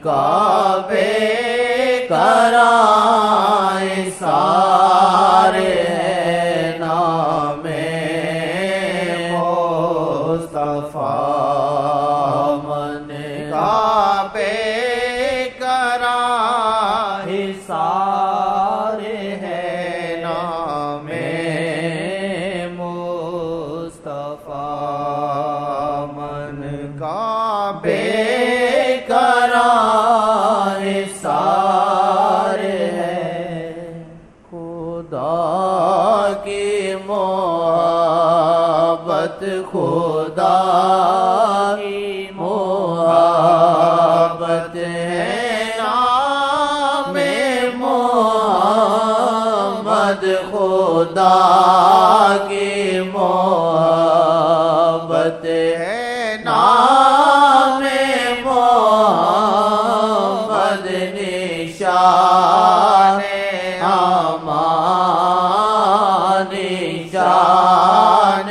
کعبے کرائے سارے نام مصطفیٰ من کعبے کرائے سارے ہیں نام مصطفیٰ من کعبے کرائے سارے ہیں خدا کی محبت خدا کی محبت ہے نام محمد خدا کی محبت ہے نام محمد نشان امان نشان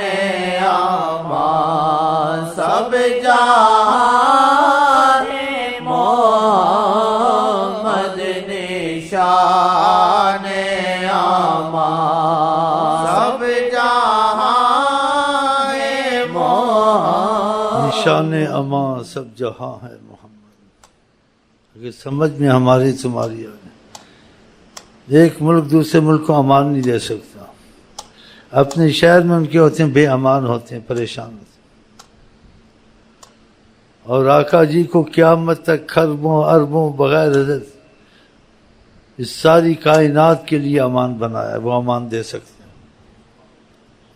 امان سب جہاں محمد نشان امان سب جہاں محمد نشان امان سب جہاں ہے محمد. اگر سمجھ میں ہماری تمہاری آ جائے، ایک ملک دوسرے ملک کو امان نہیں دے سکتا. اپنے شہر میں ان کے ہوتے ہیں بے امان ہوتے ہیں، پریشان ہوتے ہیں. اور آقا جی کو قیامت تک خربوں اربوں بغیر عدد اس ساری کائنات کے لیے امان بنایا ہے، وہ امان دے سکتے ہیں.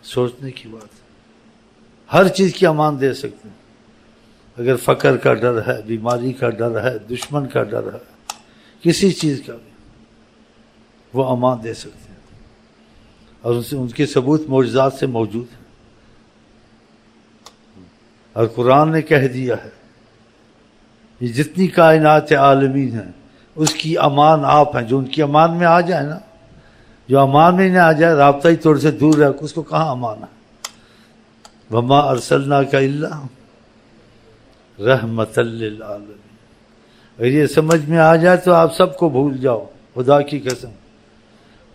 سوچنے کی بات ہے، ہر چیز کی امان دے سکتے ہیں. اگر فقر کا ڈر ہے، بیماری کا ڈر ہے، دشمن کا ڈر ہے، کسی چیز کا بھی وہ امان دے سکتے ہیں. اور ان کے ثبوت معجزات سے موجود ہیں. اور قرآن نے کہہ دیا ہے یہ جتنی کائنات عالمین ہیں اس کی امان آپ ہیں. جو ان کی امان میں آ جائے نا، جو امان میں نہ آ جائے، رابطہ ہی طور سے دور رہ اس کو کہاں امان ہے. وما ارسلناک الا رحمۃ للعالمین. اگر یہ سمجھ میں آ جائے تو آپ سب کو بھول جاؤ. خدا کی قسم،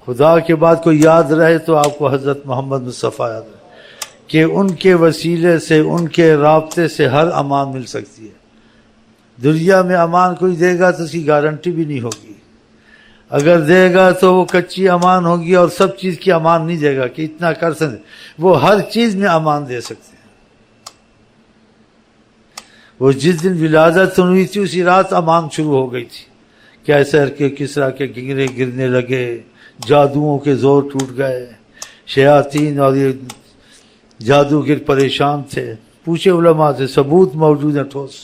خدا کے بعد کوئی یاد رہے تو آپ کو حضرت محمد مصطفیٰ یاد رہے کہ ان کے وسیلے سے، ان کے رابطے سے ہر امان مل سکتی ہے. دنیا میں امان کوئی دے گا تو اس کی گارنٹی بھی نہیں ہوگی. اگر دے گا تو وہ کچی امان ہوگی، اور سب چیز کی امان نہیں دے گا کہ اتنا کر سکتے. وہ ہر چیز میں امان دے سکتے ہیں. وہ جس دن ولادت ہوئی تھی اسی رات امان شروع ہو گئی تھی. کیسر کے کسرا کے گنگرے گرنے لگے، جادوؤں کے زور ٹوٹ گئے، شیاطین اور یہ جادوگر پریشان تھے. پوچھے علماء سے، ثبوت موجود ہے ٹھوس.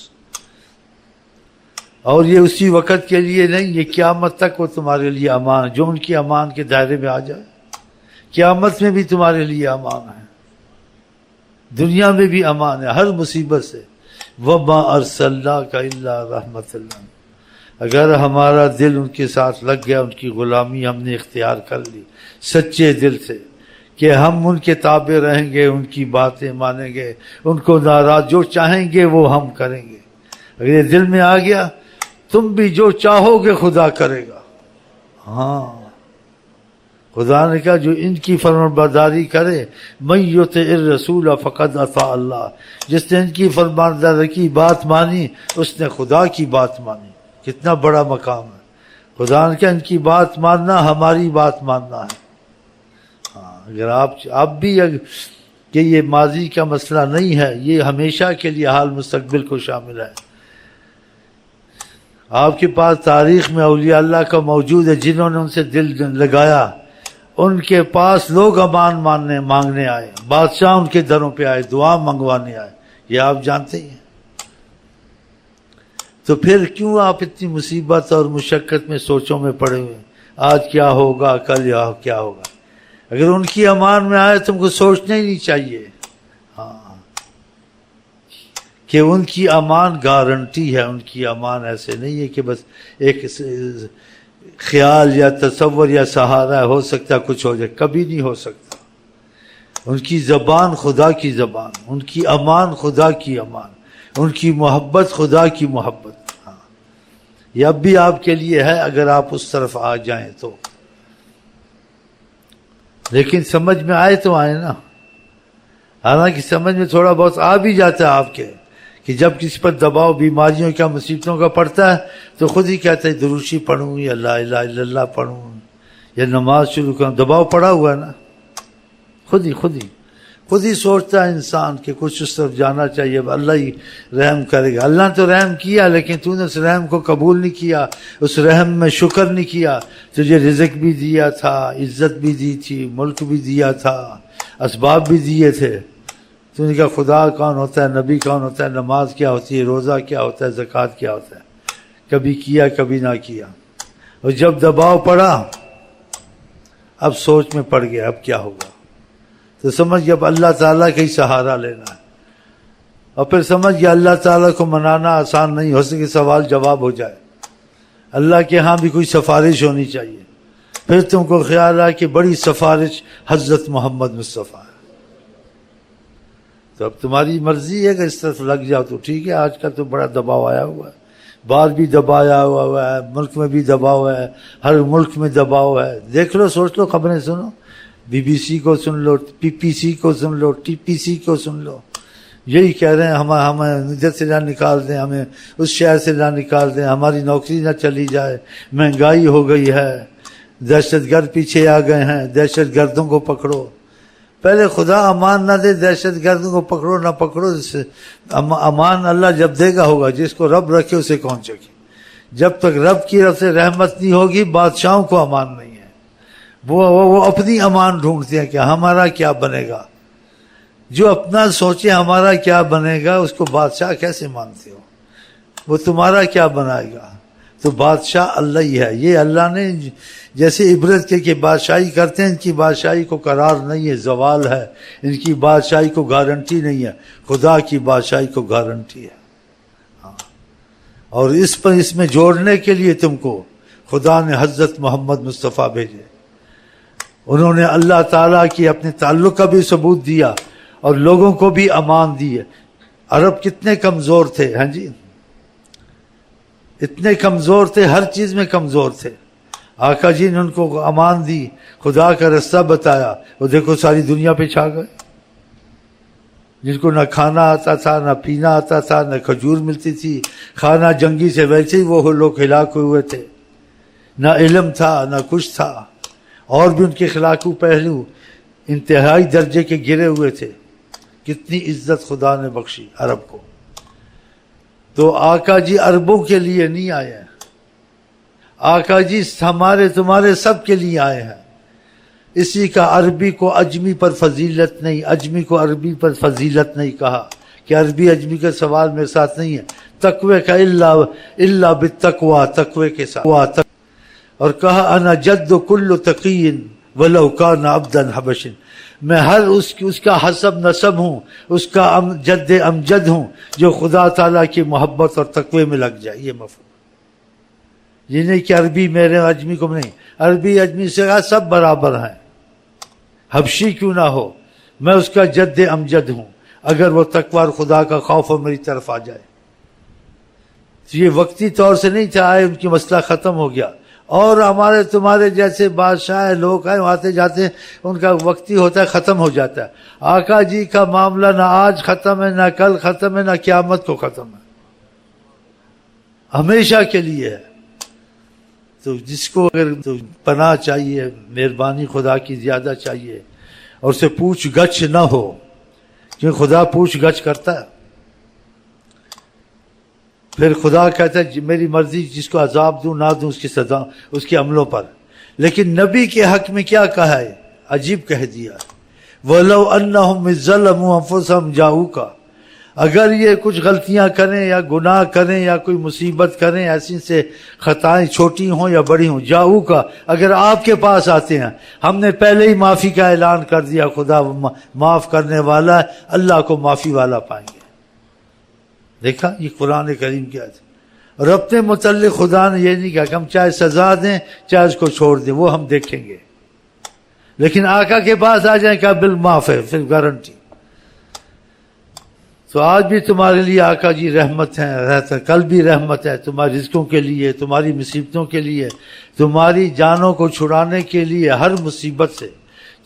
اور یہ اسی وقت کے لیے نہیں، یہ قیامت تک وہ تمہارے لیے امان ہے. جو ان کی امان کے دائرے میں آ جائے قیامت میں بھی تمہارے لیے امان ہے، دنیا میں بھی امان ہے ہر مصیبت سے. وما ارسلناک الا رحمۃ للعالمین. اگر ہمارا دل ان کے ساتھ لگ گیا، ان کی غلامی ہم نے اختیار کر لی سچے دل سے کہ ہم ان کے تابع رہیں گے، ان کی باتیں مانیں گے، ان کو ناراض جو چاہیں گے وہ ہم کریں گے. اگر یہ دل میں آ گیا، تم بھی جو چاہو گے خدا کرے گا. ہاں، خدا نے کہا جو ان کی فرمانبرداری کرے، من یطع الرسول فقد اطاع اللہ. جس نے ان کی فرمانبرداری کی بات مانی اس نے خدا کی بات مانی. کتنا بڑا مقام ہے. خدا نے کہا ان کی بات ماننا ہماری بات ماننا ہے. ہاں، اگر آپ بھی کہ یہ ماضی کا مسئلہ نہیں ہے، یہ ہمیشہ کے لیے حال مستقبل کو شامل ہے. آپ کے پاس تاریخ میں اولیاء اللہ کا موجود ہے جنہوں نے ان سے دل لگایا. ان کے پاس لوگ امان مانگنے آئے، بادشاہ ان کے دروں پہ آئے، دعا منگوانے آئے. یہ آپ جانتے ہی ہیں. تو پھر کیوں آپ اتنی مصیبت اور مشقت میں سوچوں میں پڑے ہوئے ہیں؟ آج کیا ہوگا، کل کیا ہوگا. اگر ان کی امان میں آئے تم کو سوچنا ہی نہیں چاہیے. ہاں، کہ ان کی امان گارنٹی ہے. ان کی امان ایسے نہیں ہے کہ بس ایک خیال یا تصور یا سہارا ہو سکتا کچھ ہو جائے. کبھی نہیں ہو سکتا. ان کی زبان خدا کی زبان، ان کی امان خدا کی امان، ان کی محبت خدا کی محبت. ہاں، یہ اب بھی آپ کے لیے ہے اگر آپ اس طرف آ جائیں تو. لیکن سمجھ میں آئے تو آئے نا. حالانکہ سمجھ میں تھوڑا بہت آ بھی جاتا ہے آپ کے کہ جب کسی پر دباؤ بیماریوں کا مصیبتوں کا پڑتا ہے تو خود ہی کہتا ہے دروشی پڑھوں یا لا الہ الا اللہ پڑھوں یا نماز شروع کروں. دباؤ پڑا ہوا ہے نا. خود ہی سوچتا ہے انسان کہ کچھ اس طرف جانا چاہیے. اب اللہ ہی رحم کرے گا. اللہ نے تو رحم کیا لیکن تو نے اس رحم کو قبول نہیں کیا, اس رحم میں شکر نہیں کیا. تجھے رزق بھی دیا تھا, عزت بھی دی تھی, ملک بھی دیا تھا, اسباب بھی دیے تھے. تو نے کہا خدا کون ہوتا ہے, نبی کون ہوتا ہے, نماز کیا ہوتی ہے, روزہ کیا ہوتا ہے, زکوٰۃ کیا ہوتا ہے. کبھی کیا کبھی نہ کیا. اور جب دباؤ پڑا اب سوچ میں پڑ گیا اب کیا ہوگا. تو سمجھ گیا اب اللہ تعالیٰ کا ہی سہارا لینا ہے. اور پھر سمجھ گیا اللہ تعالیٰ کو منانا آسان نہیں, ہو سکے سوال جواب ہو جائے. اللہ کے ہاں بھی کوئی سفارش ہونی چاہیے. پھر تم کو خیال آیا کہ بڑی سفارش حضرت محمد مصطفیٰ ہے. تو اب تمہاری مرضی ہے کہ اس طرف لگ جاؤ تو ٹھیک ہے. آج کل تو بڑا دباؤ آیا ہوا ہے, باہر بھی دبایا ہوا ہے, ملک میں بھی دباؤ ہے, ہر ملک میں دباؤ ہے. دیکھ لو, سوچ لو, خبریں سنو, بی بی سی کو سن لو, پی پی سی کو سن لو, ٹی پی سی کو سن لو. یہی کہہ رہے ہیں ہمیں ادھر سے نہ نکال دیں, ہمیں اس شہر سے نہ نکال دیں, ہماری نوکری نہ چلی جائے, مہنگائی ہو گئی ہے, دہشت گرد پیچھے آ گئے ہیں, دہشت گردوں کو پکڑو. پہلے خدا امان نہ دے, دہشت گردوں کو پکڑو نہ پکڑو, امان اللہ جب دے گا ہوگا. جس کو رب رکھے اسے کون چکے. جب تک رب کی طرف سے رحمت نہیں ہوگی بادشاہوں کو امان نہیں ہے. وہ اپنی امان ڈھونڈتے ہیں کہ ہمارا کیا بنے گا. جو اپنا سوچے ہمارا کیا بنے گا اس کو بادشاہ کیسے مانتے ہو. وہ تمہارا کیا بنائے گا. تو بادشاہ اللہ ہی ہے. یہ اللہ نے جیسے عبرت کے کہ بادشاہی کرتے ہیں, ان کی بادشاہی کو قرار نہیں ہے, زوال ہے. ان کی بادشاہی کو گارنٹی نہیں ہے. خدا کی بادشاہی کو گارنٹی ہے. ہاں. اور اس میں جوڑنے کے لیے تم کو خدا نے حضرت محمد مصطفیٰ بھیجے. انہوں نے اللہ تعالیٰ کی اپنے تعلق کا بھی ثبوت دیا اور لوگوں کو بھی امان دی ہے. عرب کتنے کمزور تھے, ہاں جی, اتنے کمزور تھے, ہر چیز میں کمزور تھے. آقا جی نے ان کو امان دی, خدا کا رستہ بتایا, وہ دیکھو ساری دنیا پہ چھا گئے. جن کو نہ کھانا آتا تھا, نہ پینا آتا تھا, نہ کھجور ملتی تھی, خانہ جنگی سے ویسے ہی وہ لوگ ہلاک ہوئے تھے. نہ علم تھا نہ کچھ تھا, اور بھی ان کے اخلاقی پہلو انتہائی درجے کے گرے ہوئے تھے. کتنی عزت خدا نے بخشی عرب کو. تو آقا جی عربوں کے لیے نہیں آئے ہیں, آقا جی ہمارے تمہارے سب کے لیے آئے ہیں. اسی کا عربی کو اجمی پر فضیلت نہیں, اجمی کو عربی پر فضیلت نہیں کہا کہ عربی اجمی کا سوال میرے ساتھ نہیں ہے. تقوی کا اللہ بالتقوی, تقوی کے ساتھ. اور کہا انا جد کل تقی ولو کان عبدا حبشا, میں ہر اس کا حسب نسب ہوں, اس کا جد امجد ہوں جو خدا تعالیٰ کی محبت اور تقوی میں لگ جائے. یہ مفہوم یہ نہیں کہ عربی میرے اجمی کو نہیں, عربی اجمی سے سب برابر ہیں, حبشی کیوں نہ ہو, میں اس کا جد امجد ہوں اگر وہ تقوی اور خدا کا خوف اور میری طرف آ جائے. تو یہ وقتی طور سے نہیں تھا آئے ان کی مسئلہ ختم ہو گیا. اور ہمارے تمہارے جیسے بادشاہ لوگ ہیں آتے جاتے, ان کا وقتی ہوتا ہے ختم ہو جاتا ہے. آقا جی کا معاملہ نہ آج ختم ہے, نہ کل ختم ہے, نہ قیامت کو ختم ہے, ہمیشہ کے لیے ہے. تو جس کو اگر تو پناہ چاہیے, مہربانی خدا کی زیادہ چاہیے, اور اسے پوچھ گچھ نہ ہو, کیونکہ خدا پوچھ گچھ کرتا ہے. پھر خدا کہتا ہے میری مرضی, جس کو عذاب دوں نہ دوں اس کی سزا اس کے عملوں پر. لیکن نبی کے حق میں کیا کہا ہے, عجیب کہہ دیا, وَلَوْ أَنَّهُمْ ظَلَمُوا أَنفُسَهُمْ جَاءُوكَ, اگر یہ کچھ غلطیاں کریں یا گناہ کریں یا کوئی مصیبت کریں, ایسی سے خطائیں چھوٹی ہوں یا بڑی ہوں, جاؤ اگر آپ کے پاس آتے ہیں, ہم نے پہلے ہی معافی کا اعلان کر دیا, خدا معاف کرنے والا ہے, اللہ کو معافی والا پائیں گے. دیکھا یہ قرآن کریم کیا ہے. اور اپنے متعلق خدا نے یہ نہیں کہا کہ ہم چاہے سزا دیں چاہے اس کو چھوڑ دیں, وہ ہم دیکھیں گے. لیکن آقا کے پاس آ جائیں کہ بل معاف ہے, پھر گارنٹی. تو آج بھی تمہارے لیے آقا جی رحمت ہیں، رہتا کل بھی رحمت ہے، تمہاری رزقوں کے لیے، تمہاری مصیبتوں کے لیے، تمہاری جانوں کو چھڑانے کے لیے، ہر مصیبت سے،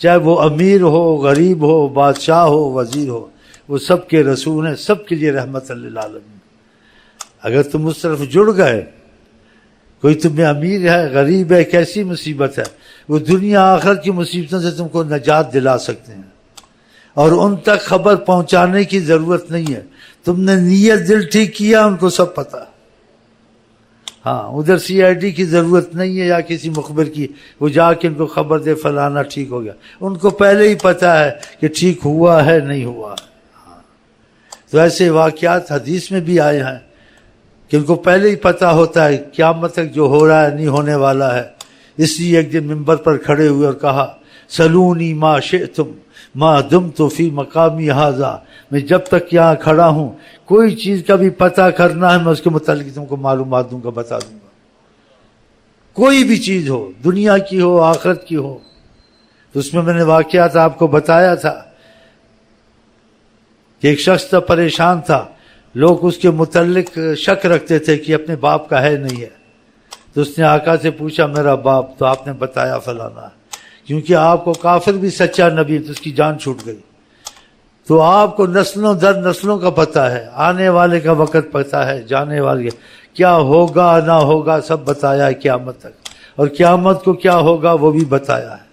چاہے وہ امیر ہو، غریب ہو، بادشاہ ہو، وزیر ہو، وہ سب کے رسول ہیں، سب کے لیے رحمت للعالمین۔ اگر تم اس طرف جڑ گئے، کوئی تمہیں امیر ہے، غریب ہے، کیسی مصیبت ہے، وہ دنیا آخرت کی مصیبتوں سے تم کو نجات دلا سکتے ہیں، اور ان تک خبر پہنچانے کی ضرورت نہیں ہے۔ تم نے نیت دل ٹھیک کیا، ان کو سب پتہ۔ ہاں، ادھر سی آئی ڈی کی ضرورت نہیں ہے یا کسی مخبر کی، وہ جا کے ان کو خبر دے فلانا ٹھیک ہو گیا، ان کو پہلے ہی پتہ ہے کہ ٹھیک ہوا ہے نہیں ہوا۔ ہاں، تو ایسے واقعات حدیث میں بھی آئے ہیں کہ ان کو پہلے ہی پتہ ہوتا ہے قیامت تک جو ہو رہا ہے نہیں ہونے والا ہے۔ اس لیے ایک دن منبر پر کھڑے ہوئے اور کہا سلونی ما شئتم ما دمت فی مقامی ھذا، میں جب تک یہاں کھڑا ہوں کوئی چیز کا بھی پتہ کرنا ہے میں اس کے متعلق تم کو معلومات دوں گا، بتا دوں گا، کوئی بھی چیز ہو، دنیا کی ہو، آخرت کی ہو۔ تو اس میں نے واقعات آپ کو بتایا تھا کہ ایک شخص تھا، پریشان تھا، لوگ اس کے متعلق شک رکھتے تھے کہ اپنے باپ کا ہے نہیں ہے، تو اس نے آقا سے پوچھا میرا باپ، تو آپ نے بتایا فلانا، کیونکہ آپ کو کافر بھی سچا نبی تو اس کی جان چھوٹ گئی، تو آپ کو نسلوں در نسلوں کا پتہ ہے، آنے والے کا وقت پتہ ہے، جانے والے کیا ہوگا نہ ہوگا سب بتایا ہے قیامت تک، اور قیامت کو کیا ہوگا وہ بھی بتایا ہے۔